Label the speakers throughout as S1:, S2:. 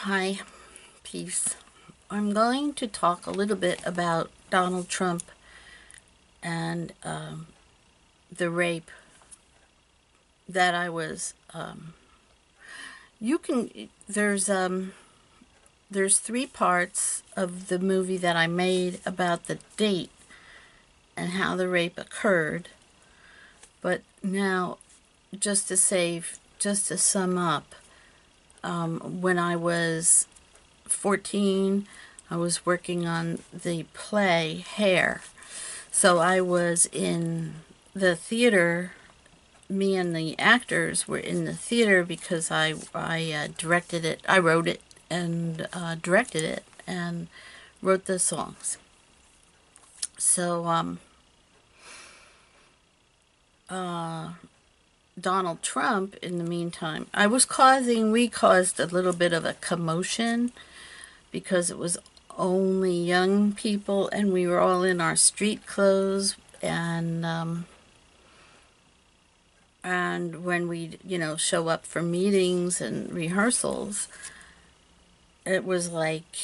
S1: Hi, peace. I'm going to talk a little bit about Donald Trump and the rape that I was. You can. There's three parts of the movie that I made about the date and how the rape occurred. But now, just to sum up, when I was 14, I was working on the play Hair. So I was in the theater. Me and the actors were in the theater because I directed it. I wrote it and directed it and wrote the songs. So Donald Trump, in the meantime, we caused a little bit of a commotion because it was only young people and we were all in our street clothes, and when we show up for meetings and rehearsals, it was like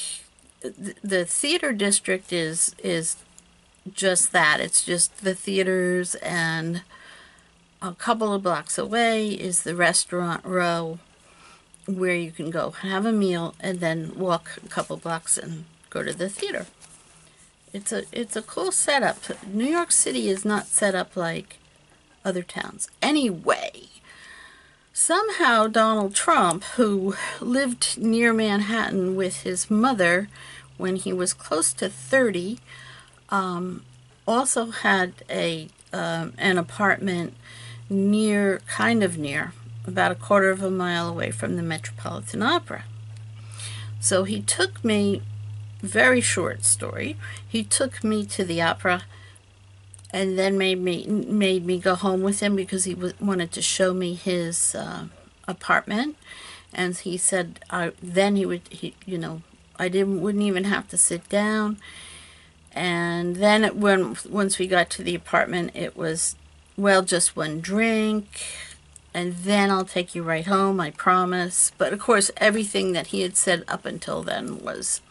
S1: the theater district is just that. It's just the theaters, and a couple of blocks away is the restaurant row where you can go have a meal and then walk a couple blocks and go to the theater. It's a cool setup. New York City is not set up like other towns. Anyway, somehow Donald Trump, who lived near Manhattan with his mother when he was close to 30, also had an apartment kind of near, about a quarter of a mile away from the Metropolitan Opera. So he took me, very short story, he took me to the opera and then made me go home with him because he wanted to show me his apartment. And he said then he would I wouldn't even have to sit down. And then once we got to the apartment, it was, well, just one drink and then I'll take you right home, I promise. But of course everything that he had said up until then was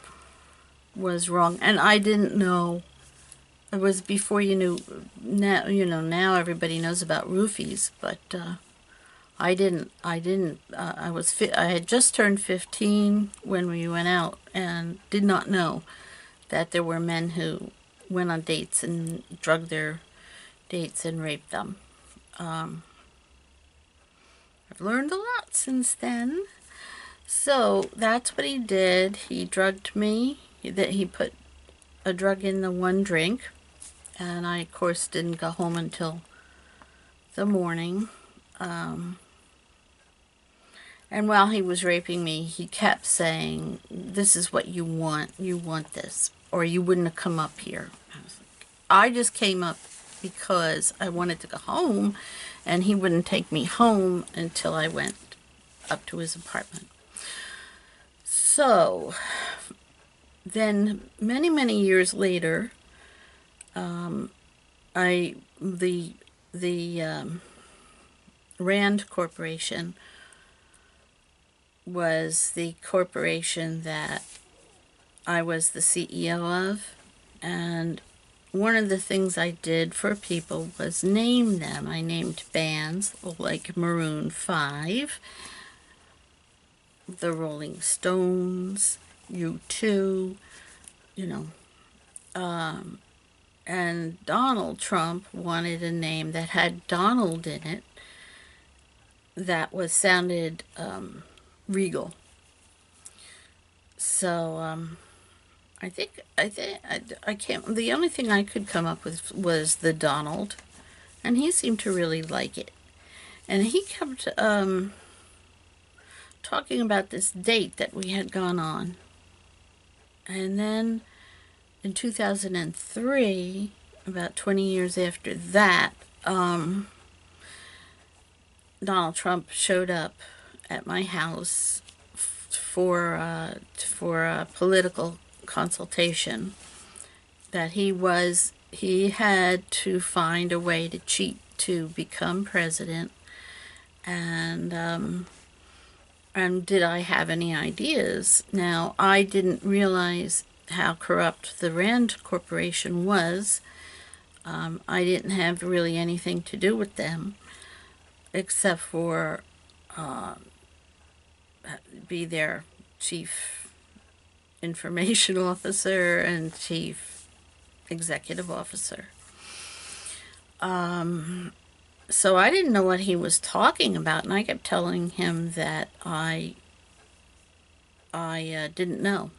S1: wrong, and I didn't know. It was before you knew. Now everybody knows about roofies, but I didn't. I had just turned 15 when we went out, and did not know that there were men who went on dates and drugged their dates and raped them. I've learned a lot since then. So that's what he did. He drugged me. He put a drug in the one drink, and I, of course, didn't go home until the morning. And while he was raping me, he kept saying, "This is what you want. You want this, or you wouldn't have come up here." I just came up because I wanted to go home, and he wouldn't take me home until I went up to his apartment. So then, many years later, the Rand Corporation was the corporation that I was the CEO of, and one of the things I did for people was name them. I named bands like Maroon 5, the Rolling Stones, U2, and Donald Trump wanted a name that had Donald in it that sounded regal. So I can't. The only thing I could come up with was the Donald, and he seemed to really like it. And he kept talking about this date that we had gone on. And then in 2003, about 20 years after that, Donald Trump showed up at my house for a political consultation. That he had to find a way to cheat to become president, and And did I have any ideas? Now, I didn't realize how corrupt the Rand Corporation was. I didn't have really anything to do with them except for be their chief information officer and chief executive officer. So I didn't know what he was talking about, and I kept telling him that I didn't know.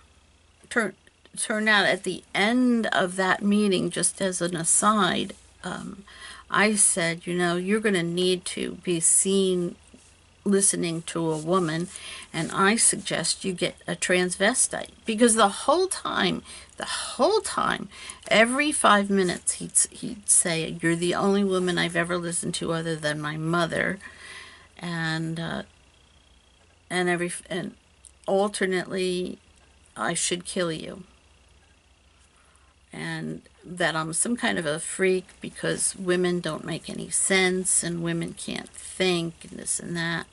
S1: Turned out at the end of that meeting, just as an aside, I said, you know, you're going to need to be seen listening to a woman, and I suggest you get a transvestite, because the whole time, every 5 minutes he'd say, you're the only woman I've ever listened to other than my mother, and alternately, I should kill you, and that I'm some kind of a freak because women don't make any sense and women can't think and this and that.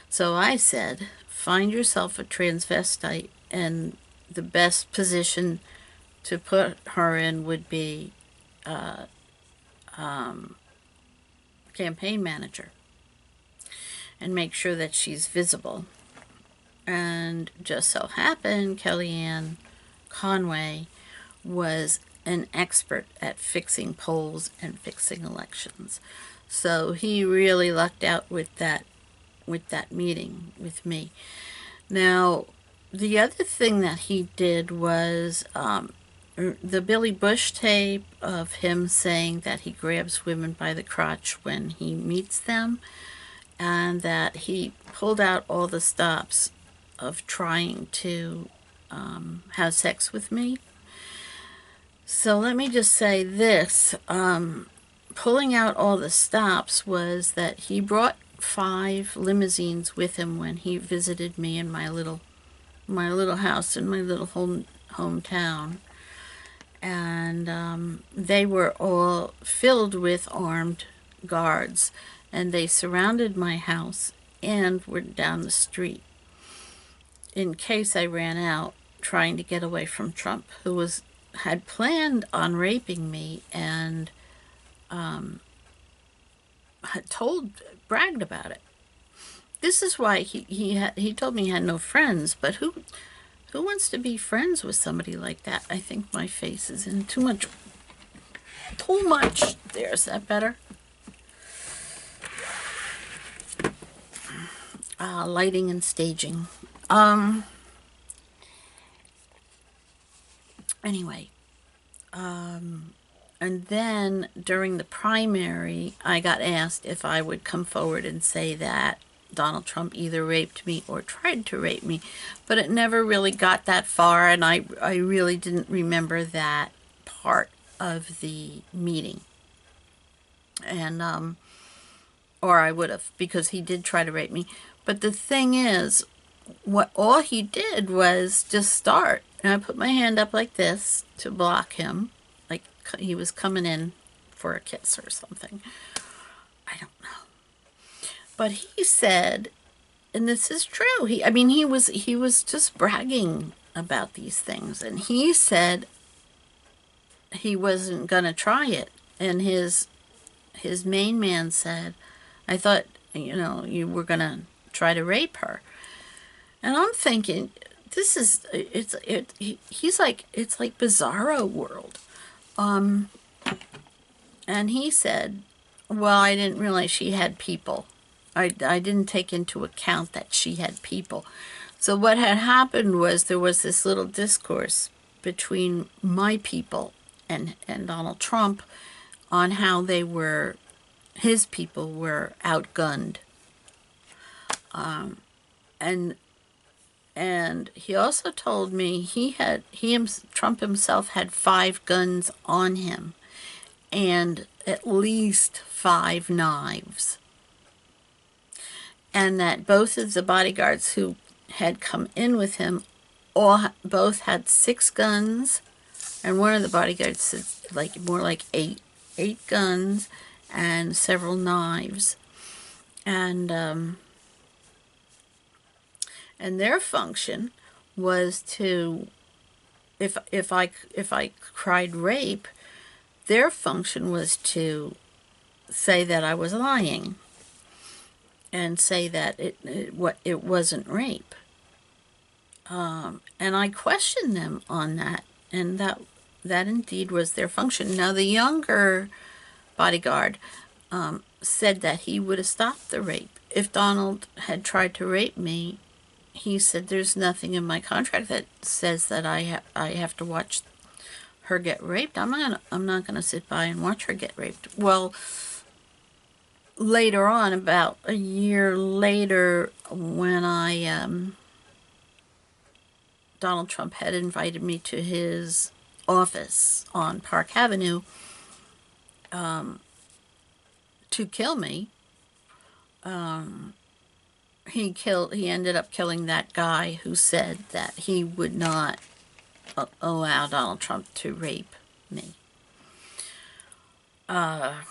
S1: So I said, find yourself a transvestite, and the best position to put her in would be campaign manager, and make sure that she's visible. And just so happened, Kellyanne Conway was an expert at fixing polls and fixing elections. So he really lucked out with that meeting with me. Now, the other thing that he did was the Billy Bush tape of him saying that he grabs women by the crotch when he meets them, and that he pulled out all the stops of trying to have sex with me. So let me just say this. Pulling out all the stops was that he brought 5 limousines with him when he visited me in my little house in my little hometown. And they were all filled with armed guards, and they surrounded my house and were down the street in case I ran out trying to get away from Trump, who had planned on raping me and had bragged about it. This is why he told me he had no friends, but who wants to be friends with somebody like that? I think my face is in too much. There's that better? Lighting and staging. Anyway, and then during the primary, I got asked if I would come forward and say that Donald Trump either raped me or tried to rape me, but it never really got that far, and I really didn't remember that part of the meeting. And or I would have, because he did try to rape me. But the thing is, all he did was just start, and I put my hand up like this to block him, like he was coming in for a kiss or something. I don't know. But he said, and this is true, he was just bragging about these things, and he said he wasn't gonna try it, and his main man said, I thought, you were gonna try to rape her. And I'm thinking, it's like Bizarro World. And he said, well, I didn't realize she had people. I didn't take into account that she had people. So what had happened was there was this little discourse between my people and Donald Trump on how his people were outgunned. And he also told me Trump himself had 5 guns on him and at least 5 knives. And that both of the bodyguards who had come in with him both had 6 guns, and one of the bodyguards said more like 8 guns and several knives. And And their function was to, if I cried rape, their function was to say that I was lying and say that it wasn't rape. And I questioned them on that, and that indeed was their function. Now, the younger bodyguard said that he would have stopped the rape. If Donald had tried to rape me, he said, there's nothing in my contract that says that I have to watch her get raped. I'm not gonna sit by and watch her get raped. Well, later on, about a year later, when Donald Trump had invited me to his office on Park Avenue to kill me. He ended up killing that guy who said that he would not allow Donald Trump to rape me. Now,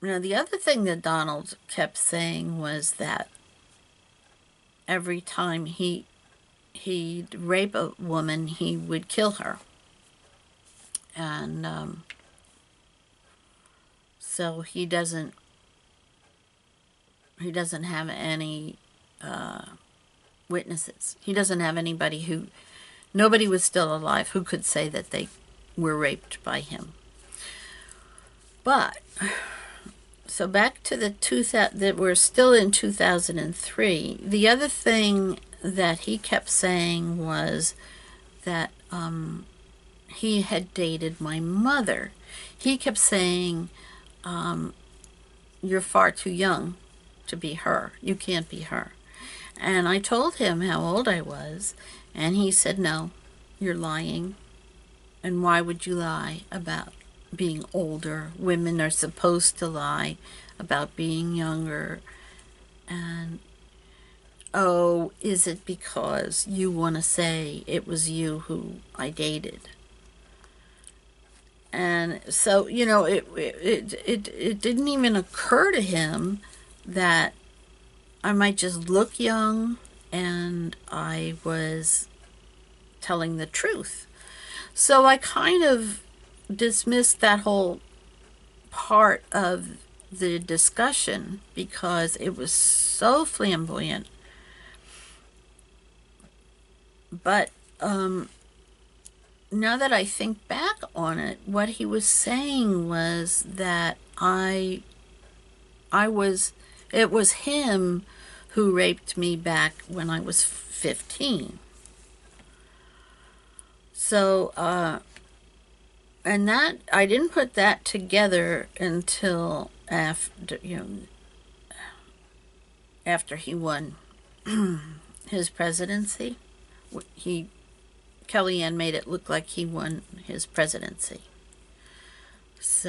S1: the other thing that Donald kept saying was that every time he'd rape a woman, he would kill her. And so he doesn't have any witnesses. He doesn't have anybody nobody was still alive who could say that they were raped by him. But, so back to that we're still in 2003. The other thing that he kept saying was that he had dated my mother. He kept saying, you're far too young to be her. You can't be her. And I told him how old I was, and he said, no, you're lying. And why would you lie about being older? Women are supposed to lie about being younger. And, oh, is it because you want to say it was you who I dated? And so, you know, it didn't even occur to him that I might just look young and I was telling the truth. So I kind of dismissed that whole part of the discussion because it was so flamboyant. But now that I think back on it, what he was saying was that it was him who raped me back when I was 15. So, and that, I didn't put that together until after he won his presidency. Kellyanne made it look like he won his presidency. So